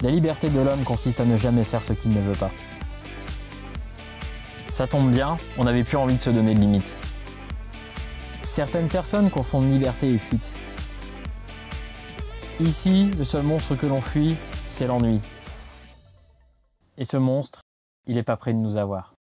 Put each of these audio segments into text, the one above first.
La liberté de l'homme consiste à ne jamais faire ce qu'il ne veut pas. Ça tombe bien, on n'avait plus envie de se donner de limites. Certaines personnes confondent liberté et fuite. Ici, le seul monstre que l'on fuit, c'est l'ennui. Et ce monstre, il n'est pas près de nous avoir.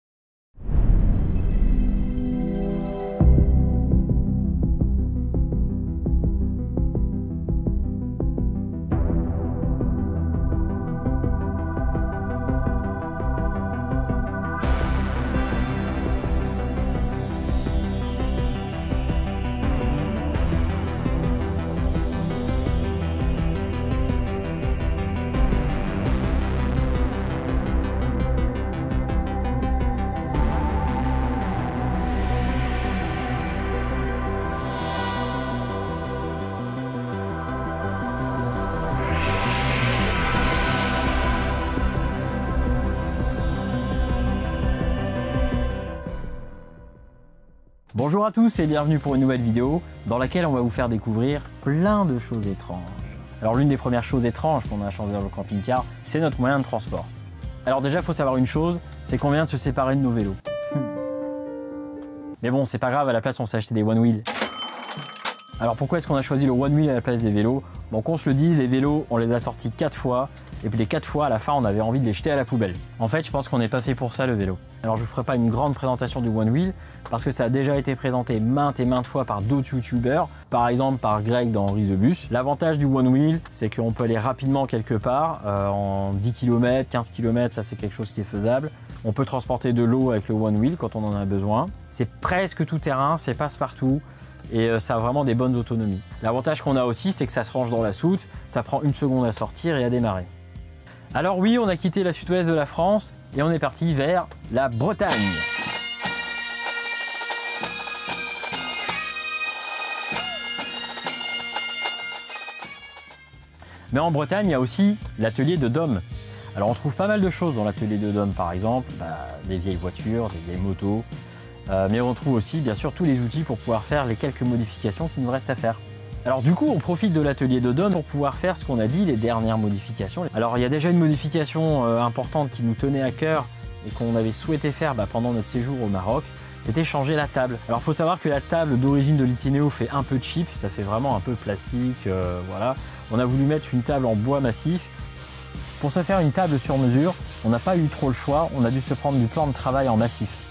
Bonjour à tous et bienvenue pour une nouvelle vidéo dans laquelle on va vous faire découvrir plein de choses étranges. Alors l'une des premières choses étranges qu'on a changé dans le camping-car, c'est notre moyen de transport. Alors déjà, il faut savoir une chose, c'est qu'on vient de se séparer de nos vélos. Mais bon, c'est pas grave, à la place on s'est acheté des One Wheel. Alors pourquoi est-ce qu'on a choisi le One Wheel à la place des vélos? Bon, qu'on se le dise, les vélos, on les a sortis 4 fois, et puis les 4 fois, à la fin, on avait envie de les jeter à la poubelle. En fait, je pense qu'on n'est pas fait pour ça, le vélo. Alors je ne vous ferai pas une grande présentation du One Wheel, parce que ça a déjà été présenté maintes et maintes fois par d'autres youtubeurs, par exemple par Greg dans Henri the Bus. L'avantage du One Wheel, c'est qu'on peut aller rapidement quelque part, en 10 km, 15 km, ça c'est quelque chose qui est faisable. On peut transporter de l'eau avec le One Wheel quand on en a besoin. C'est presque tout terrain, c'est passe-partout. Et ça a vraiment des bonnes autonomies. L'avantage qu'on a aussi, c'est que ça se range dans la soute, ça prend 1 seconde à sortir et à démarrer. Alors oui, on a quitté la sud-ouest de la France et on est parti vers la Bretagne. Mais en Bretagne, il y a aussi l'atelier de Dom. Alors on trouve pas mal de choses dans l'atelier de Dom, par exemple, des vieilles voitures, des vieilles motos. Mais on trouve aussi bien sûr tous les outils pour pouvoir faire les quelques modifications qu'il nous reste à faire. Alors du coup, on profite de l'atelier de Dom pour pouvoir faire ce qu'on a dit, les dernières modifications. Alors il y a déjà une modification importante qui nous tenait à cœur et qu'on avait souhaité faire pendant notre séjour au Maroc, c'était changer la table. Alors il faut savoir que la table d'origine de l'Itineo fait un peu cheap, ça fait vraiment un peu plastique, voilà. On a voulu mettre une table en bois massif. Pour se faire une table sur mesure, on n'a pas eu trop le choix, on a dû se prendre du plan de travail en massif.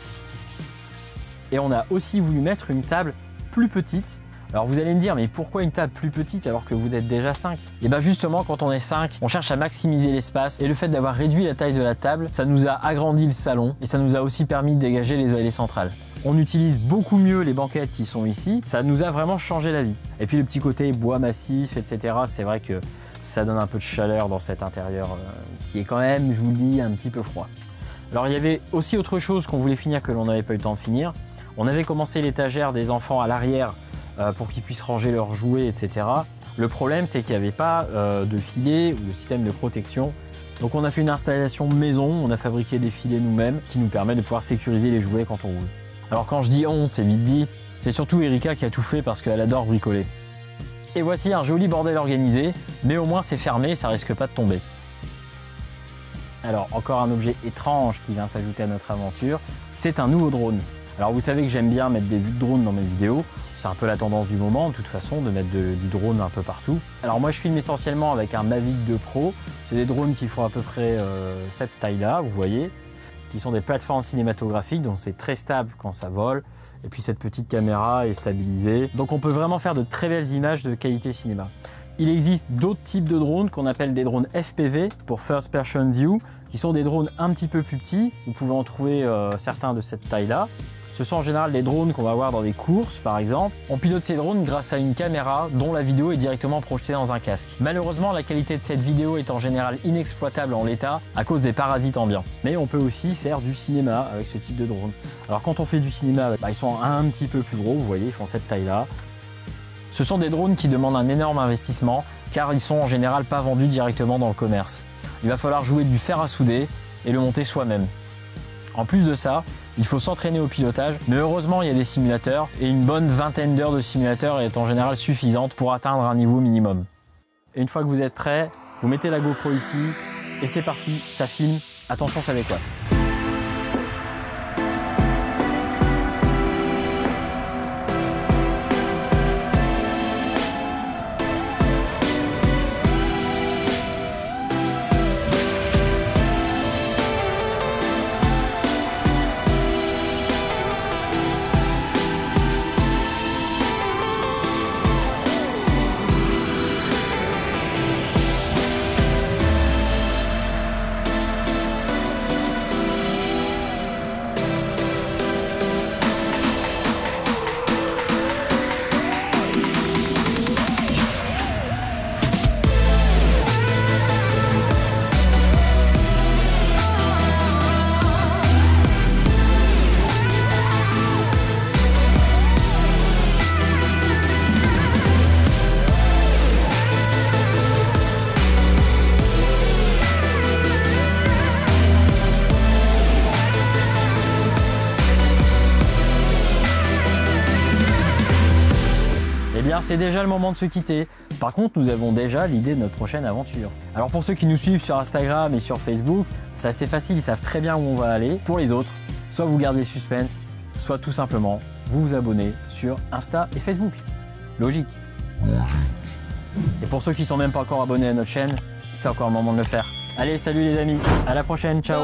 Et on a aussi voulu mettre une table plus petite. Alors vous allez me dire, mais pourquoi une table plus petite alors que vous êtes déjà 5? Et bien justement, quand on est 5, on cherche à maximiser l'espace. Et le fait d'avoir réduit la taille de la table, ça nous a agrandi le salon. Et ça nous a aussi permis de dégager les allées centrales. On utilise beaucoup mieux les banquettes qui sont ici. Ça nous a vraiment changé la vie. Et puis le petit côté bois massif, etc. C'est vrai que ça donne un peu de chaleur dans cet intérieur qui est quand même, je vous le dis, un petit peu froid. Alors il y avait aussi autre chose qu'on voulait finir que l'on n'avait pas eu le temps de finir. On avait commencé l'étagère des enfants à l'arrière pour qu'ils puissent ranger leurs jouets, etc. Le problème, c'est qu'il n'y avait pas de filet ou de système de protection. Donc on a fait une installation maison, on a fabriqué des filets nous-mêmes qui nous permettent de pouvoir sécuriser les jouets quand on roule. Alors quand je dis on, c'est vite dit, c'est surtout Erika qui a tout fait parce qu'elle adore bricoler. Et voici un joli bordel organisé, mais au moins c'est fermé, ça risque pas de tomber. Alors encore un objet étrange qui vient s'ajouter à notre aventure, c'est un nouveau drone. Alors vous savez que j'aime bien mettre des vues de drone dans mes vidéos, c'est un peu la tendance du moment de toute façon de mettre du drone un peu partout. Alors moi je filme essentiellement avec un Mavic 2 Pro, c'est des drones qui font à peu près cette taille-là, vous voyez, qui sont des plateformes cinématographiques, donc c'est très stable quand ça vole, et puis cette petite caméra est stabilisée, donc on peut vraiment faire de très belles images de qualité cinéma. Il existe d'autres types de drones qu'on appelle des drones FPV pour First Person View, qui sont des drones un petit peu plus petits, vous pouvez en trouver certains de cette taille-là. Ce sont en général des drones qu'on va voir dans des courses par exemple. On pilote ces drones grâce à une caméra dont la vidéo est directement projetée dans un casque. Malheureusement, la qualité de cette vidéo est en général inexploitable en l'état à cause des parasites ambiants. Mais on peut aussi faire du cinéma avec ce type de drone. Alors quand on fait du cinéma, ils sont un petit peu plus gros, vous voyez, ils font cette taille-là. Ce sont des drones qui demandent un énorme investissement car ils sont en général pas vendus directement dans le commerce. Il va falloir jouer du fer à souder et le monter soi-même. En plus de ça, il faut s'entraîner au pilotage, mais heureusement il y a des simulateurs et une bonne vingtaine d'heures de simulateurs est en général suffisante pour atteindre un niveau minimum. Et une fois que vous êtes prêt, vous mettez la GoPro ici Et c'est parti, ça filme. Attention, ça décoiffe. Eh bien, c'est déjà le moment de se quitter. Par contre, nous avons déjà l'idée de notre prochaine aventure. Alors pour ceux qui nous suivent sur Instagram et sur Facebook, c'est assez facile, ils savent très bien où on va aller. Pour les autres, soit vous gardez le suspense, soit tout simplement vous vous abonnez sur Insta et Facebook. Logique. Et pour ceux qui sont même pas encore abonnés à notre chaîne, c'est encore le moment de le faire. Allez, salut les amis, à la prochaine, ciao.